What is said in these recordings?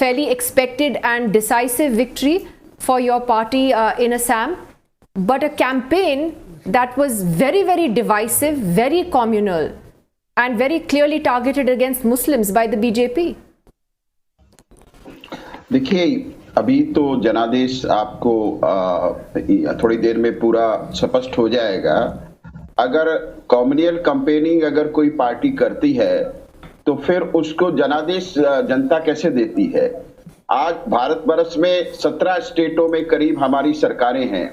fairly expected and decisive victory for your party in Assam, but a campaign that was very, very divisive, very communal, and very clearly targeted against Muslims by the BJP. देखिए, अभी तो जनादेश आपको थोड़ी देर में पूरा स्पष्ट हो जाएगा। अगर कॉम्युनल कैंपेनिंग अगर कोई पार्टी करती है तो फिर उसको जनादेश जनता कैसे देती है। आज भारतवर्ष में 17 स्टेटों में करीब हमारी सरकारें हैं,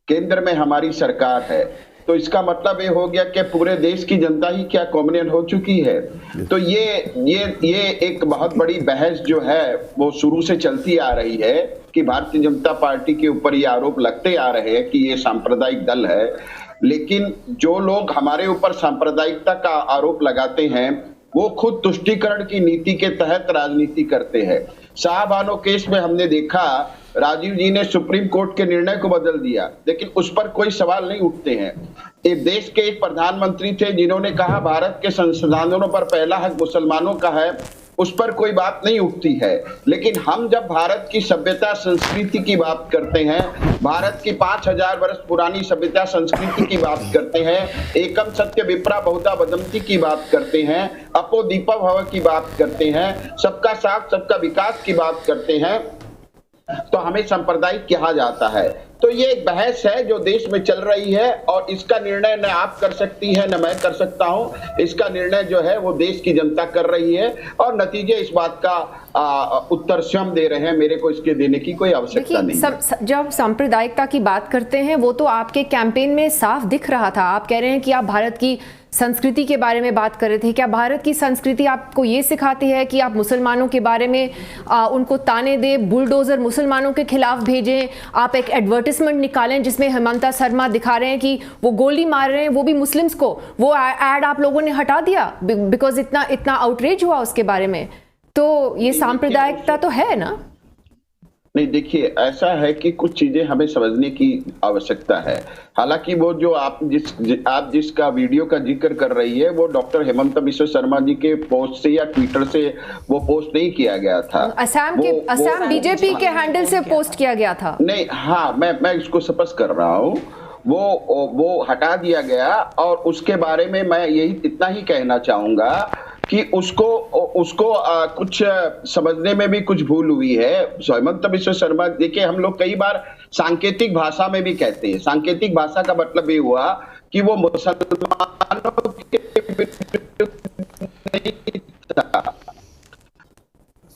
केंद्र में हमारी सरकार है, तो इसका मतलब ये हो गया कि पूरे देश की जनता ही क्या कॉम्युनल हो चुकी है। तो ये एक बहुत बड़ी बहस जो है वो शुरू से चलती आ रही है कि भारतीय जनता पार्टी के ऊपर ये आरोप लगते आ रहे हैं कि ये सांप्रदायिक दल है, लेकिन जो लोग हमारे ऊपर सांप्रदायिकता का आरोप लगाते हैं वो खुद तुष्टीकरण की नीति के तहत राजनीति करते हैं। शाहबानो केस में हमने देखा राजीव जी ने सुप्रीम कोर्ट के निर्णय को बदल दिया, लेकिन उस पर कोई सवाल नहीं उठते हैं। एक देश के एक प्रधानमंत्री थे जिन्होंने कहा भारत के संसाधनों पर पहला हक मुसलमानों का है, उस पर कोई बात नहीं उठती है। लेकिन हम जब भारत की सभ्यता संस्कृति की बात करते हैं, भारत की 5000 वर्ष पुरानी सभ्यता संस्कृति की बात करते हैं, एकम सत्य विप्रा बहुधा वदंती की बात करते हैं, अपो दीपा भव की बात करते हैं, सबका साथ सबका विकास की बात करते हैं, तो हमें सांप्रदायिक कहा जाता है। तो ये एक बहस है जो देश में चल रही है और इसका निर्णय न आप कर सकती है न मैं कर सकता हूं। इसका निर्णय जो है वो देश की जनता कर रही है और नतीजे इस बात का उत्तर स्वयं दे रहे हैं। मेरे को इसके देने की कोई आवश्यकता नहीं। जब सांप्रदायिकता की बात करते हैं वो तो आपके कैंपेन में साफ दिख रहा था। आप कह रहे हैं कि आप भारत की संस्कृति के बारे में बात कर रहे थे। क्या भारत की संस्कृति आपको ये सिखाती है कि आप मुसलमानों के बारे में उनको ताने दें, बुलडोजर मुसलमानों के खिलाफ भेजें, आप एक एडवर्टिजमेंट निकालें जिसमें हेमंता शर्मा दिखा रहे हैं कि वो गोली मार रहे हैं वो भी मुस्लिम्स को, वो एड आप लोगों ने हटा दिया बिकॉज इतना आउटरीच हुआ उसके बारे में। तो ये सांप्रदायिकता तो है ना? नहीं, देखिए ऐसा है कि कुछ चीजें हमें समझने की आवश्यकता है। हालांकि वो जो आप जिसका वीडियो का जिक्र कर रही है वो डॉक्टर हेमंत बिश्व शर्मा जी के पोस्ट से या ट्विटर से वो पोस्ट नहीं किया गया था। असम बीजेपी के हैंडल से पोस्ट किया गया था। नहीं, हाँ, मैं इसको स्पष्ट कर रहा हूँ। वो हटा दिया गया और उसके बारे में मैं यही इतना ही कहना चाहूंगा कि उसको कुछ समझने में भी कुछ भूल हुई है। हेमंत बिश्व शर्मा, देखिए हम लोग कई बार सांकेतिक भाषा में भी कहते हैं। सांकेतिक भाषा का मतलब ये हुआ कि वो मुसलमानों के विरुद्ध नहीं था,